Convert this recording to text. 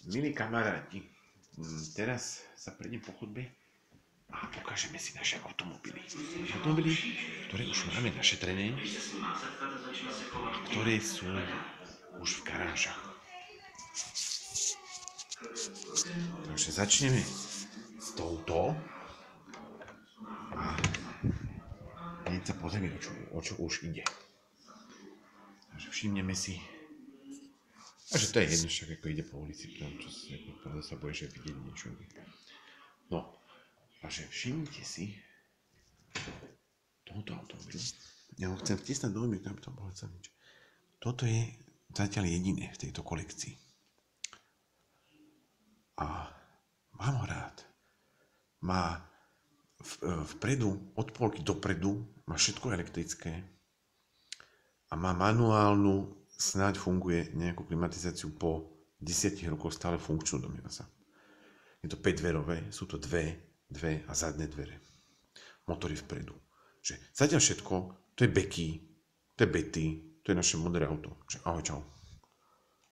Milí kamaráti, teraz sa prejdem po chodbe a ukážeme si naše automobily. Automobily, ktoré už máme našetrené, ktoré sú už v garážach. Takže začneme s touto. A hneď sa pozrieme, o čo už ide. Takže všimneme si, a že to je jedno, však ako ide po ulici, čo sa bojí, že vidieť niečo. No, a že všimnite si tohoto automobilu. Ja ho chcem vtisnať do omiek, aby tam bolo celé nič. Toto je zatiaľ jediné v tejto kolekcii. A mám ho rád. Má vpredu, od polky dopredu, má všetko elektrické a má manuálnu, snáď funguje nejakú klimatizáciu po 10 rokoch stále funkčnú, domnieva sa. Je to 5-dverové, sú to dve a zadné dvere. Motory vpredu. Že zatiaľ všetko, to je Becky, to je Betty, to je naše modré auto. Ahoj, čau.